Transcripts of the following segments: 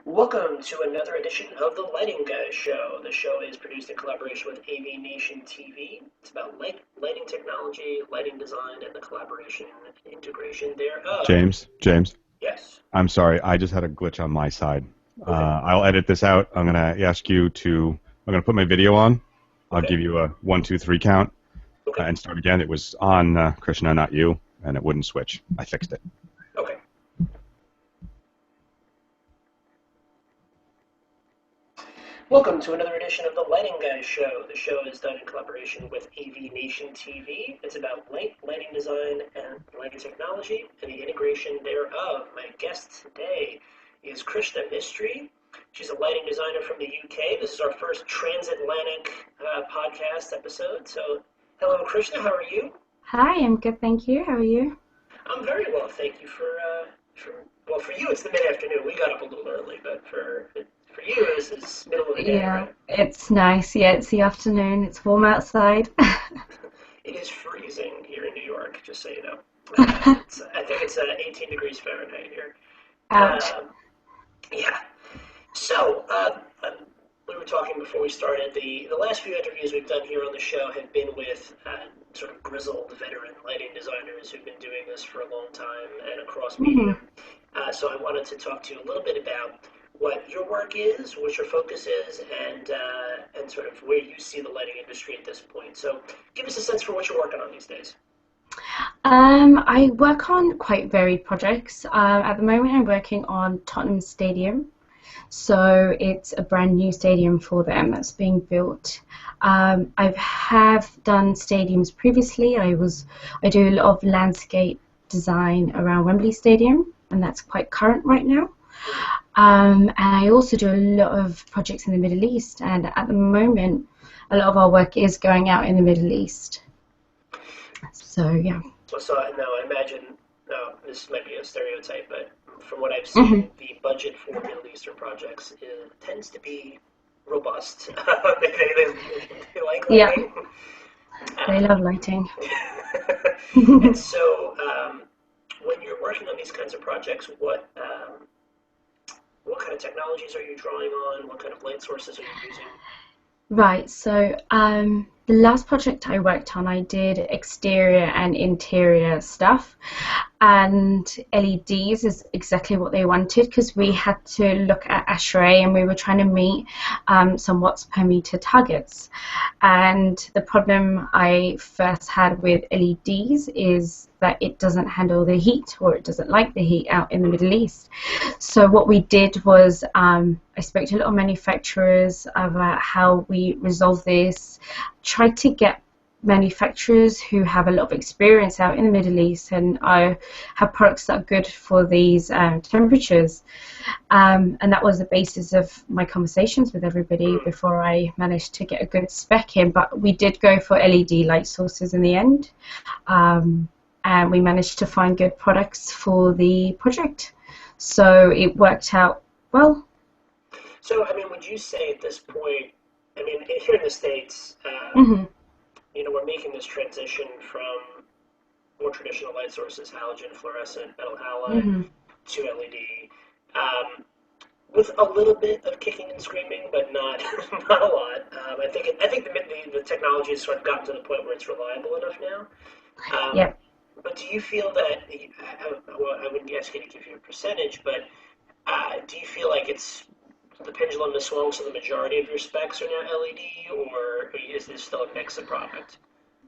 Welcome to another edition of the Lighting Guys Show. The show is produced in collaboration with AV Nation TV. It's about lighting technology, lighting design, and the collaboration and integration thereof. James, Yes. I'm sorry. I just had a glitch on my side. Okay. I'll edit this out. I'm gonna ask you to. I'm gonna put my video on. I'll Okay. give you a 1, 2, 3 count Okay. and start again. It was on Krishna, not you, and it wouldn't switch. I fixed it. Okay. Welcome to another edition of the Lighting Guys Show. The show is done in collaboration with AV Nation TV. It's about lighting design, and lighting technology, and the integration thereof. My guest today is Krishna Mistry. She's a lighting designer from the UK. This is our first transatlantic podcast episode. So, hello, Krishna. How are you? Hi, I'm good, thank you. How are you? I'm very well, thank you for you it's the mid afternoon. We got up a little early, but for you it's middle of the day, Yeah, right? it's nice. Yeah, it's the afternoon. It's warm outside. It is freezing here in New York, just so you know. I think it's 18 degrees Fahrenheit here. Ouch. Um, yeah. So, we were talking before we started. The last few interviews we've done here on the show have been with sort of grizzled veteran lighting designers who've been doing this for a long time and across hmm medium. So I wanted to talk to you a little bit about what your work is, what your focus is, and sort of where you see the lighting industry at this point. So give us a sense for what you're working on these days. I work on quite varied projects. At the moment, I'm working on Tottenham Stadium. So it's a brand new stadium for them that's being built. I have done stadiums previously. I do a lot of landscape design around Wembley Stadium, and that's quite current right now. And I also do a lot of projects in the Middle East, and at the moment, a lot of our work is going out in the Middle East. So yeah. So now I imagine this might be a stereotype, but from what I've hmm seen, the budget for Middle Eastern projects tends to be robust. They like Yeah, lighting. they Um, love lighting. and so, when you're working on these kinds of projects, what kind of technologies are you drawing on? What kind of light sources are you using? Right, so the last project I worked on, I did exterior and interior stuff, and LEDs is exactly what they wanted because we had to look at ASHRAE and we were trying to meet some watts per meter targets. And the problem I first had with LEDs is that it doesn't handle the heat, or it doesn't like the heat out in the Middle East. So what we did was I spoke to a lot of manufacturers about how we resolve this, tried to get manufacturers who have a lot of experience out in the Middle East and have products that are good for these temperatures. And that was the basis of my conversations with everybody before I managed to get a good spec in. But we did go for LED light sources in the end. And we managed to find good products for the project. So it worked out well. So, I mean, would you say at this point, I mean, here in the States, hmm we're making this transition from more traditional light sources, halogen, fluorescent, metal halide, hmm to LED, with a little bit of kicking and screaming, but not not a lot. I think the technology has sort of gotten to the point where it's reliable enough now. Um, Yeah. but do you feel that, well, I wouldn't ask you to give you a percentage, but do you feel like the pendulum has swung so the majority of your specs are now LED, or is this still a mix of product?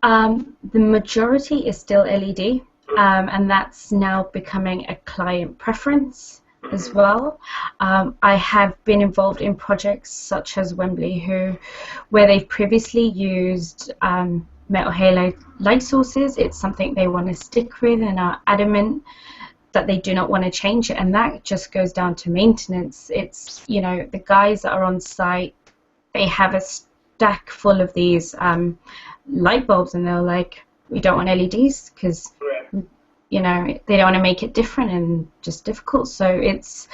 The majority is still LED, Mm, and that's now becoming a client preference as mhm, well. I have been involved in projects such as Wembley, where they've previously used metal halide light sources. It's something they want to stick with and are adamant that they do not want to change it, and that just goes down to maintenance. It's, the guys that are on site, they have a stack full of these light bulbs, and they're like, we don't want LEDs because right. they don't want to make it different and just difficult. So it's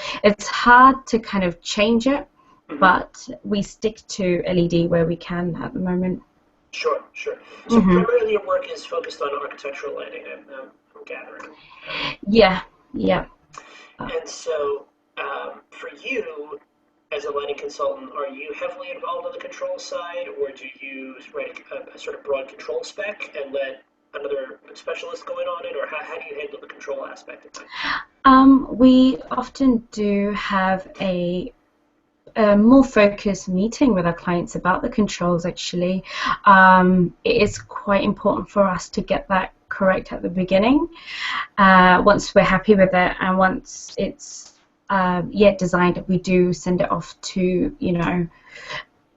hard to kind of change it, Mhm. but we stick to LED where we can at the moment. Sure, sure. So hmm primarily your work is focused on architectural lighting, I'm gathering. Yeah, yeah. Uh, And so, For you, as a lighting consultant, are you heavily involved on the control side, or do you write a sort of broad control spec and let another specialist go in on it, or how do you handle the control aspect of it? We often do have a more focused meeting with our clients about the controls, actually. It is quite important for us to get that correct at the beginning. Once we're happy with it and once it's designed, we do send it off to,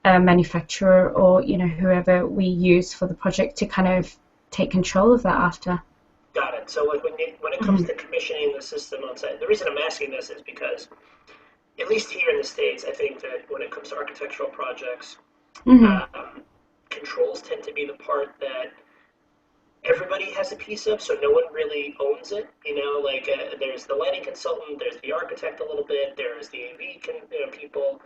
a manufacturer or, whoever we use for the project to kind of take control of that after. Got it. So like when it comes to commissioning the system on site, the reason I'm asking this is because, at least here in the States, I think that when it comes to architectural projects, controls tend to be the part that everybody has a piece of, so no one really owns it. There's the lighting consultant, there's the architect a little bit, there's the AV people,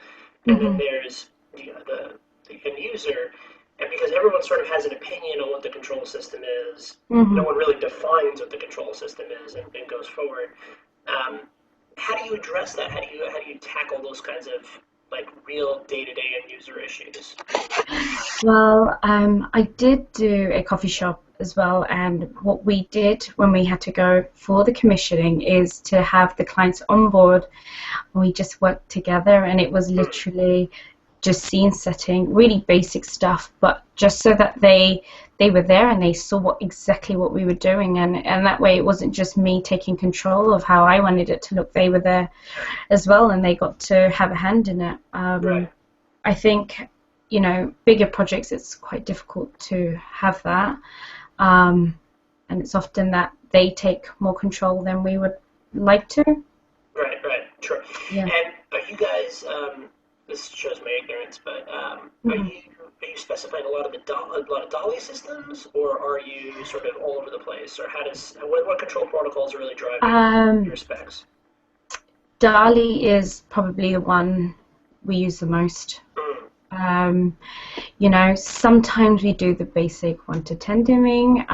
and then there's the end user. And because everyone sort of has an opinion on what the control system is, no one really defines what the control system is and goes forward. How do you address that? How do you tackle those kinds of like real day-to-day end user issues? Well, I did do a coffee shop as well, and what we did when we had to go for the commissioning is to have the clients on board. We just worked together, and it was literally just scene setting, really basic stuff, but just so that they were there and they saw exactly what we were doing, and that way it wasn't just me taking control of how I wanted it to look. They were there as well, and they got to have a hand in it. Right. I think, bigger projects, it's quite difficult to have that, and it's often that they take more control than we would like to. Right, sure. Yeah. And are you guys, this shows my ignorance, but are you specifying a lot of Dolly systems, or are you sort of all over the place, or what control protocols are really driving your specs? Dali is probably the one we use the most. Sometimes we do the basic 1 to 10 dimming.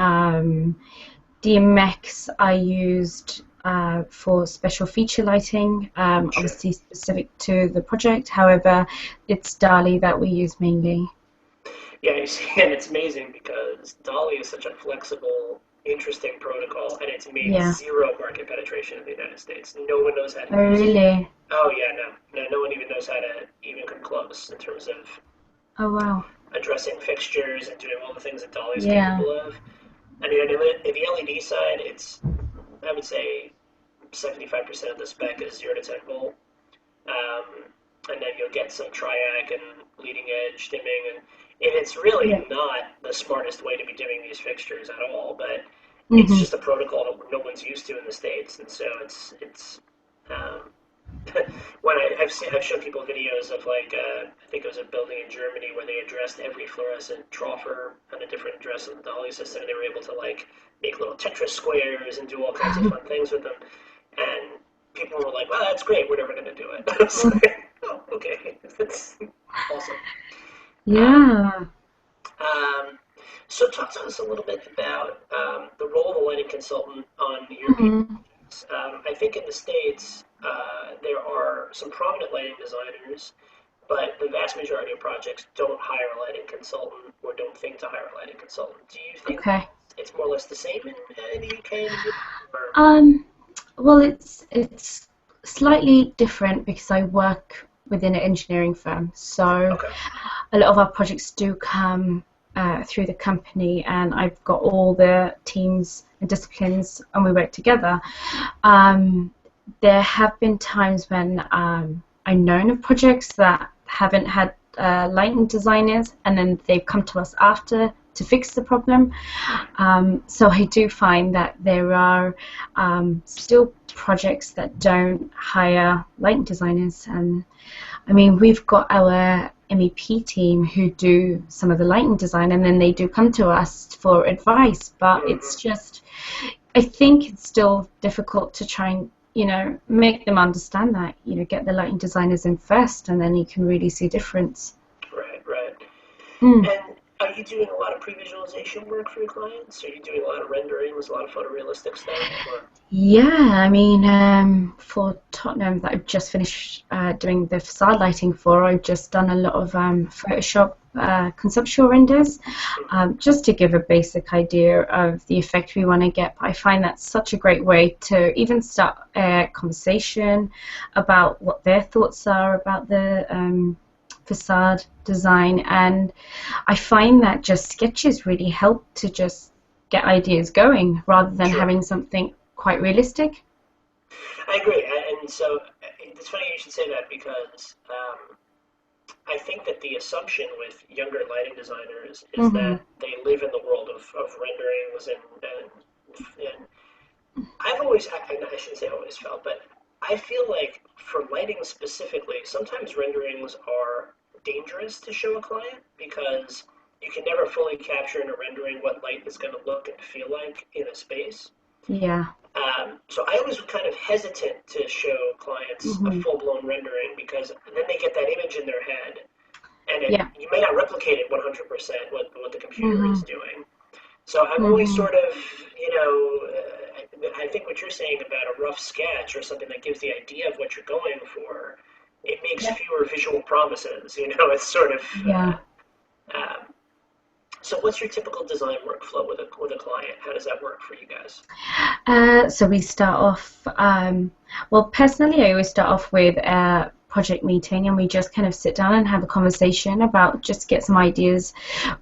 DMX I used for special feature lighting, obviously specific to the project. However, it's Dali that we use mainly. Yeah, you see, and it's amazing because Dali is such a flexible, interesting protocol, and it's made zero market penetration in the United States. No one knows how to use it. Really? Oh yeah, no one even knows how to even come close in terms of addressing fixtures and doing all the things that Dali is capable of. I mean, in the LED side, I would say 75% of the spec is 0 to 10 volt, and then you'll get some triac and leading edge dimming, and it's really not the smartest way to be dimming these fixtures at all, but it's just a protocol that no one's used to in the States, and so it's when I've shown people videos of I think it was a building in Germany where they addressed every fluorescent troffer on a different address in the Dali system, and they were able to make little Tetris squares and do all kinds of fun things with them, and people were like, "Well, that's great. We're never going to do it." I was like, "Oh, okay, that's awesome." Yeah. So talk to us a little bit about the role of a lighting consultant on your projects. I think in the States there are some prominent lighting designers, but the vast majority of projects don't hire a lighting consultant or don't think to hire a lighting consultant. Do you think it's more or less the same in the UK? Well, it's slightly different because I work within an engineering firm, so a lot of our projects do come through the company, and I've got all the teams and disciplines, and we work together. There have been times when I've known of projects that haven't had lighting designers, and then they've come to us after to fix the problem. So I do find that there are still projects that don't hire lighting designers, and I mean, we've got our MEP team who do some of the lighting design, and then they do come to us for advice, but it's just, I think it's still difficult to try and make them understand that, get the lighting designers in first, and then you can really see a difference. Right. Are you doing a lot of pre-visualization work for your clients? Are you doing a lot of renderings, a lot of photorealistic stuff? Or? Yeah, I mean, for Tottenham that I've just finished doing the facade lighting for, I've just done a lot of Photoshop conceptual renders, just to give a basic idea of the effect we want to get. I find that's such a great way to even start a conversation about what their thoughts are about the facade design, and I find that just sketches really help to just get ideas going rather than Sure. having something quite realistic. I agree, and so it's funny you should say that because I think that the assumption with younger lighting designers is Hmm. that they live in the world of renderings and I've always, I shouldn't say always felt, but I feel like for lighting specifically, sometimes renderings are dangerous to show a client because you can never fully capture in a rendering what light is going to look and feel like in a space. Yeah. So I was kind of hesitant to show clients a Hmm. full-blown rendering because then they get that image in their head, and Yeah. you may not replicate it 100% what the computer Hmm. is doing. So I'm always Hmm. sort of, I think what you're saying about a rough sketch or something that gives the idea of what you're going for, it makes Yeah. fewer visual promises. It's sort of. Yeah. Um, so what's your typical design workflow with a client? How does that work for you guys? So we start off, well, personally, I always start off with a project meeting and we just kind of sit down and have a conversation about just get some ideas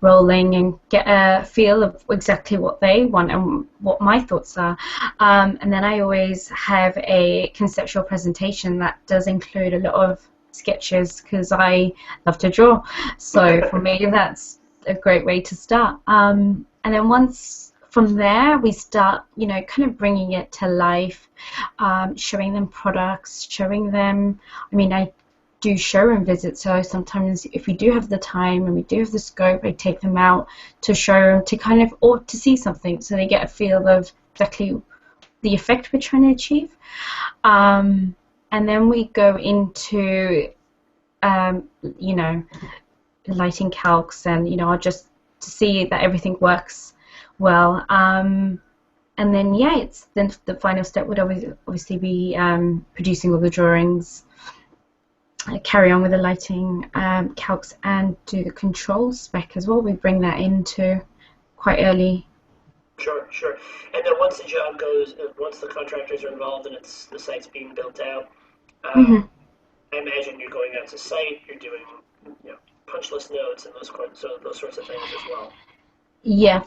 rolling and get a feel of exactly what they want and what my thoughts are. And then I always have a conceptual presentation that does include a lot of sketches because I love to draw. So for me, that's a great way to start. And then once from there, we start, kind of bringing it to life, showing them products, showing them. I mean, I do showroom visits, so sometimes if we do have the time and we do have the scope, I take them out to show to kind of or to see something, so they get a feel of exactly the effect we're trying to achieve. Um, and then we go into, um, you know, lighting calcs and I'll just to see that everything works well, and then yeah, it's then the final step would always obviously be producing all the drawings, carry on with the lighting calcs and do the control spec as well. We bring that into quite early. Sure, sure. And then once the job goes, once the contractors are involved and the site's being built out, Hmm. I imagine you're going out to site, you're doing, punch list notes and those sorts of things as well. Yeah,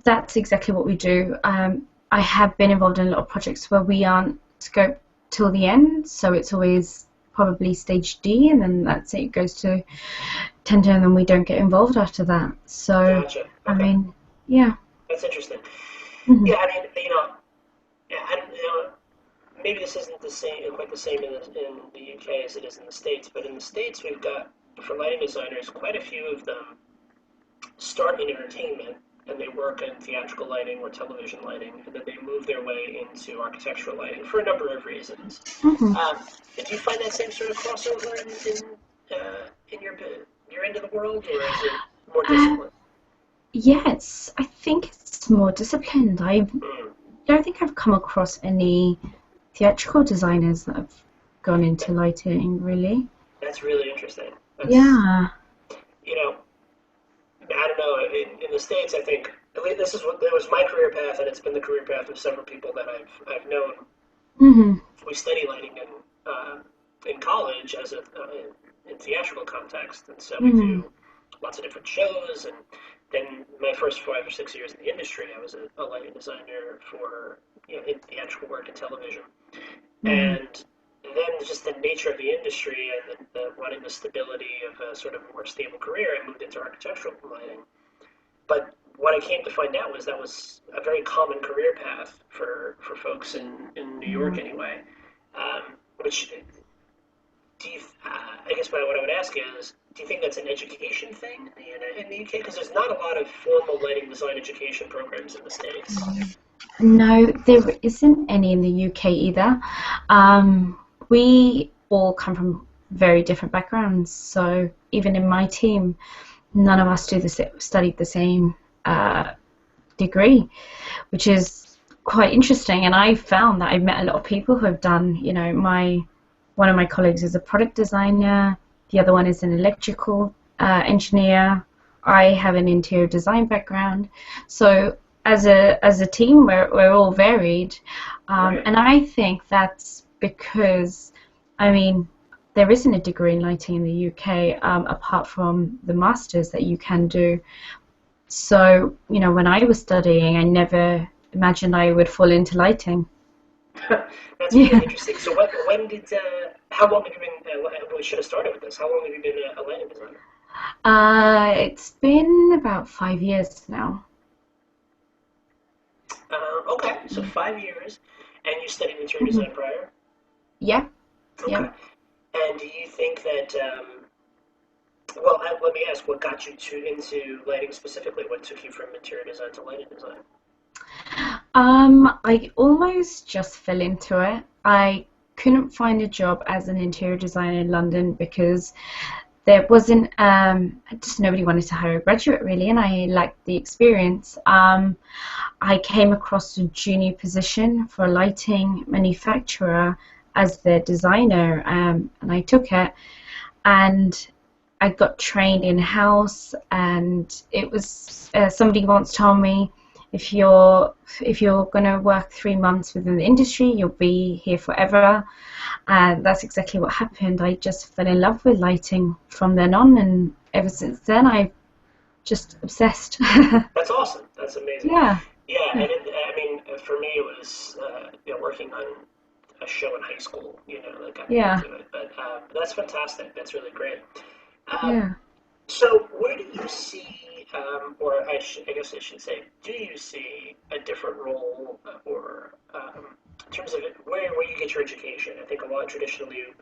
that's exactly what we do. I have been involved in a lot of projects where we aren't scoped till the end, so it's always probably stage D, and then that's it. It goes to tender, and then we don't get involved after that. So, Gotcha. I Okay, mean, yeah. that's interesting. Hmm. Yeah, I mean, yeah, maybe this isn't quite the same in the UK as it is in the States, but in the States we've got for lighting designers, quite a few of them start in entertainment and they work in theatrical lighting or television lighting, and then they move their way into architectural lighting for a number of reasons. Hmm. Did you find that same sort of crossover in your end of the world, or is it more Uh, disciplined? yes, I think it's more disciplined. I Mm, don't think I've come across any theatrical designers that have gone into lighting, really. that's really interesting. That's Yeah. you know, I don't know. In the states, I think at least this is what that was my career path, and it's been the career path of several people that I've known. Hmm. We study lighting in college as in theatrical context, and so we Hmm. do lots of different shows. And then my first 5 or 6 years in the industry, I was a lighting designer for in theatrical work and television. Hmm. And then just the nature of the industry and the wanting the stability of a sort of more stable career, I moved into architectural lighting. But what I came to find out was that was a very common career path for folks in New York anyway. Which do you? I guess what I would ask is, do you think that's an education thing in the UK? Because there's not a lot of formal lighting design education programs in the states. No, there isn't any in the UK either. We all come from very different backgrounds, so even in my team, none of us studied the same degree, which is quite interesting. And I found that I've met a lot of people who have done, one of my colleagues is a product designer, the other one is an electrical engineer. I have an interior design background. So as a team, we're all varied. Right. And I think that's because, there isn't a degree in lighting in the UK apart from the masters that you can do. So, when I was studying, I never imagined I would fall into lighting. That's really interesting. So how long have you been, we should have started with this. How long have you been a lighting designer? It's been about 5 years now. Okay, so 5 years, and you studied interior design prior? Yeah, Okay. yeah. And do you think that, well, let me ask, what got you into lighting specifically? What took you from interior design to lighting design? I almost just fell into it. I couldn't find a job as an interior designer in London because there wasn't just nobody wanted to hire a graduate really, and I lacked the experience. I came across a junior position for a lighting manufacturer as their designer, and I took it, and I got trained in-house, and it was somebody once told me if you're going to work 3 months within the industry, you'll be here forever. And that's exactly what happened. I just fell in love with lighting from then on, and ever since then I've just obsessed. That's awesome. That's amazing. Yeah. Yeah, and for me, it was working on a show in high school. That got me Yeah. into it. But that's fantastic. That's really great. Yeah. So, where do you see, or I guess I should say, do you see a different role, or in terms of where you get your education? I think a lot traditionally,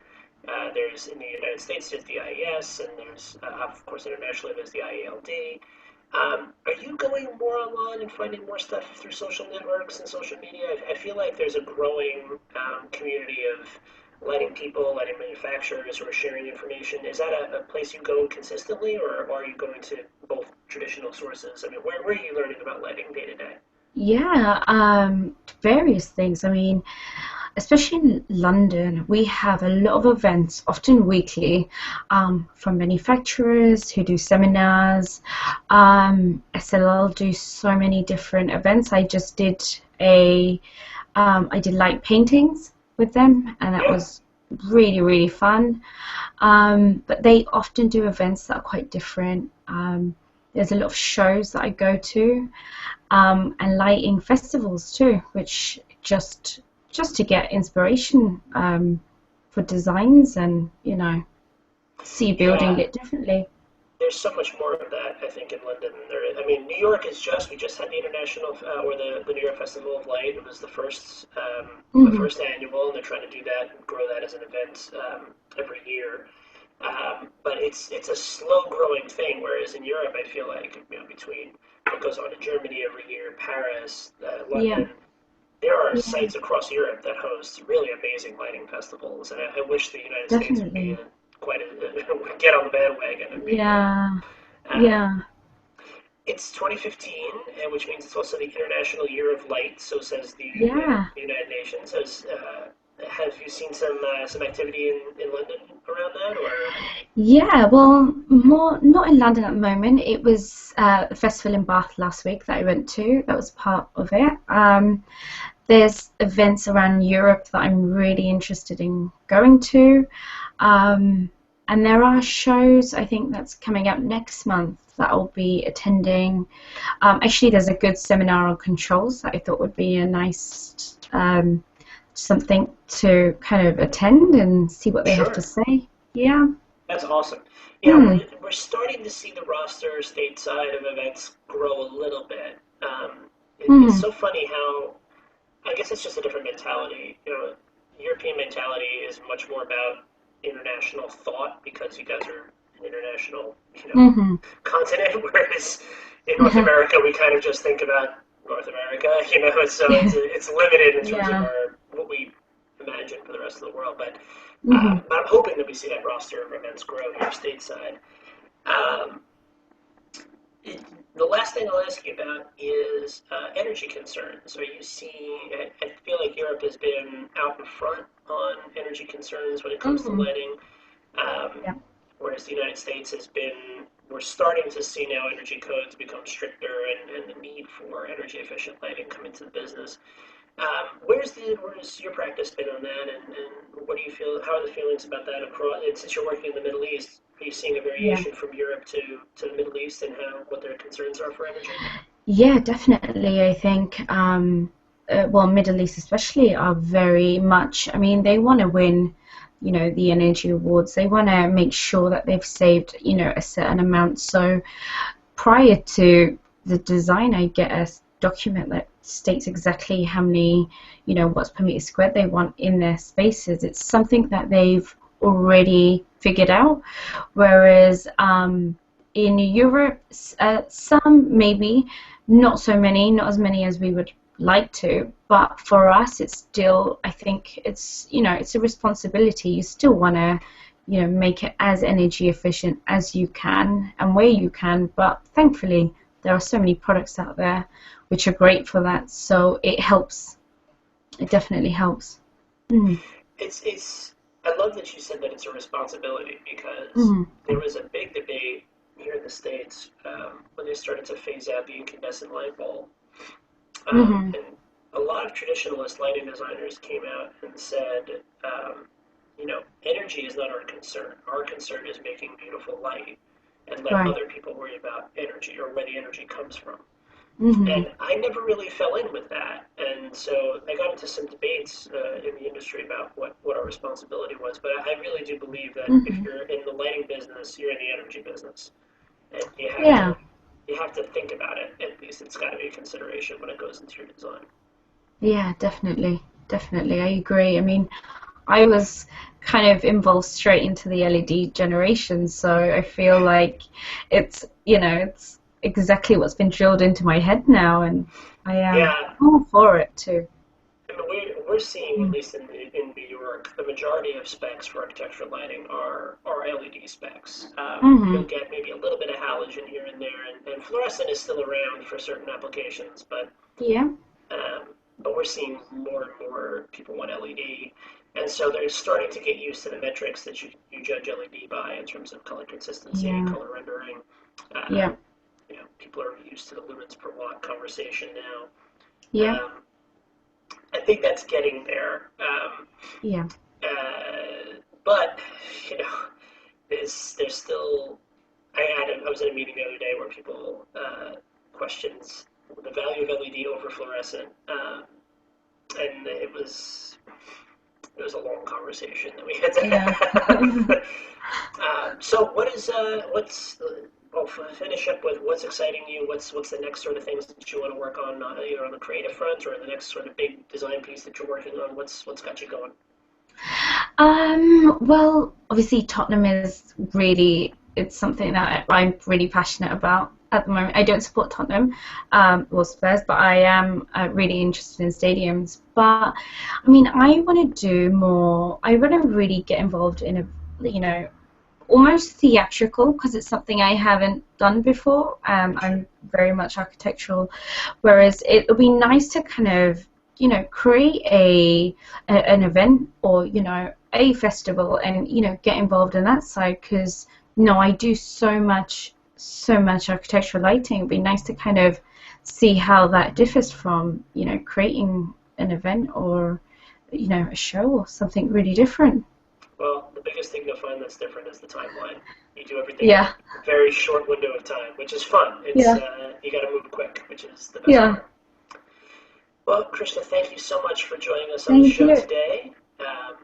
there's in the United States there's the IES, and there's of course internationally there's the IELD. Are you going more online and finding more stuff through social networks and social media? I feel like there's a growing community of letting people, letting manufacturers, who are sharing information. Is that a place you go consistently, or are you going to both traditional sources? Where are you learning about lighting day to day? Yeah, various things. Especially in London, we have a lot of events, often weekly, from manufacturers who do seminars. SLL do so many different events. I did light paintings with them, and that Yeah. was really, really fun. But they often do events that are quite different. There's a lot of shows that I go to, and lighting festivals too, which just to get inspiration for designs and see building Yeah. it differently. There's so much more of that, I think, in London than there is. New York we just had the international, or the New York Festival of Light. It was the Hmm. first annual, and they're trying to do that and grow that as an event every year. But it's a slow growing thing, whereas in Europe, I feel like, between what goes on in Germany every year, Paris, Yeah, London, there are yeah, sites across Europe that host really amazing lighting festivals, and I wish the United States would be definitely. quite get on the bandwagon and be. Yeah, Um, yeah, it's 2015, which means it's also the International Year of Light. So says yeah. the United Nations. Have you seen some activity in London around that, or? Yeah, well, more not in London at the moment. It was a festival in Bath last week that I went to. That was part of it. There's events around Europe that I'm really interested in going to. And there are shows, I think, that's coming up next month that I'll be attending. Actually, there's a good seminar on controls that I thought would be a nice something to kind of attend and see what they have to Sure. say. Yeah. That's awesome. Yeah, Hmm. we're starting to see the roster stateside of events grow a little bit. It's Hmm. so funny how I guess it's just a different mentality. European mentality is much more about international thought because you guys are an international, Hmm. continent, whereas in North America we kind of just think about North America, so it's limited in terms of Yeah. our what we imagine for the rest of the world. Hmm. But I'm hoping that we see that roster of events grow here stateside. Um, It, the last thing I'll ask you about is energy concerns. Are you seeing? I feel like Europe has been out in front on energy concerns when it comes to Hmm. lighting, um, Yeah. whereas the United States has been. We're starting to see now energy codes become stricter, and the need for energy efficient lighting come into the business. Where's your practice been on that, and what do you feel? How are the feelings about that across? And since you're working in the Middle East, are you seeing a Yeah. variation from Europe to the Middle East and how what their concerns are for energy? Yeah, definitely. I think, well, Middle East especially are very much, I mean, they want to win, the energy awards. They want to make sure that they've saved, a certain amount. So prior to the design, I get a document that states exactly how many, watts per meter squared they want in their spaces. It's something that they've already figured out. Whereas in Europe, some maybe, not so many, not as many as we would like to. But for us, it's still, I think it's a responsibility. You still want to make it as energy efficient as you can and where you can. But thankfully, there are so many products out there which are great for that. So it helps. It definitely helps. Mm. It's. I love that you said that it's a responsibility because Mm. there was a big debate here in the States when they started to phase out the incandescent light bulb. Mm-hmm. And a lot of traditionalist lighting designers came out and said, energy is not our concern. Our concern is making beautiful light and let Right. other people worry about energy or where the energy comes from. Mm-hmm. And I never really fell in with that. And so I got into some debates in the industry about what our responsibility was. But I really do believe that if Mm-hmm. you're in the lighting business, you're in the energy business. And Yeah. you have to think about it. At least it's got to be a consideration when it goes into your design. Yeah, definitely. Definitely. I agree. I mean, I was kind of involved straight into the LED generation, so I feel like it's exactly what's been drilled into my head now, and I am Yeah, all for it too. I mean, we're seeing, at Mm. least in New York, the majority of specs for architectural lighting are LED specs. You'll Mm-hmm. get maybe a little bit of halogen here and there, and fluorescent is still around for certain applications, Yeah. but we're seeing more and more people want LED. And so they're starting to get used to the metrics that you judge LED by in terms of color consistency, Yeah. color rendering. Uh, Yeah. People are used to the lumens per watt conversation now. Yeah. Um, I think that's getting there. Yeah. But you know, there's still. I was in a meeting the other day where people questions the value of LED over fluorescent, and it was a long conversation that we had Yeah. to have. So we'll finish up with what's exciting you. What's the next sort of things that you want to work on, either on the creative front or the next sort of big design piece that you're working on. What's got you going? Well, obviously Tottenham is really, it's something that I'm really passionate about at the moment. I don't support Tottenham, or Spurs, but I am really interested in stadiums. But I mean, I want to do more. I want to really get involved in almost theatrical because it's something I haven't done before. Sure. I'm very much architectural, whereas it would be nice to kind of, create an event or a festival and get involved in that side because I do so much architectural lighting. It'd be nice to kind of see how that differs from creating an event or a show or something really different. Well, the biggest thing to find that's different is the timeline. You do everything in Yeah, a very short window of time, which is fun. It's yeah, you got to move quick, which is the best yeah. part. Well, Krishna, thank you so much for joining us on the Thank show you. today. Um,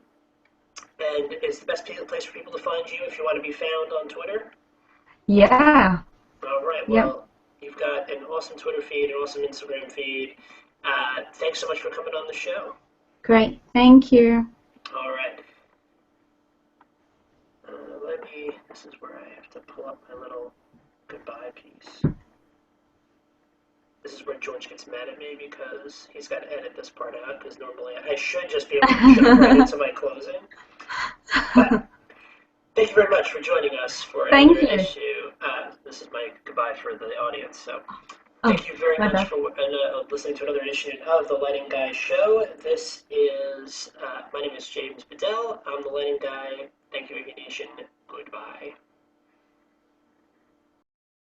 and is the best place for people to find you if you want to be found on Twitter? Yeah. All right. Yep. Well, you've got an awesome Twitter feed, an awesome Instagram feed. Thanks so much for coming on the show. Great. Thank you. All right. Let me. This is where I have to pull up my little goodbye piece. This is where George gets mad at me because he's got to edit this part out because normally I should just be able to jump right into my closing. But thank thank you very much for joining us for Thank another you. issue. This is my goodbye for the audience. So Oh, thank you very my much bad. for listening to another edition of the Lighting Guy Show. This is my name is James Bedell. I'm the lighting guy. Thank you, AV Nation.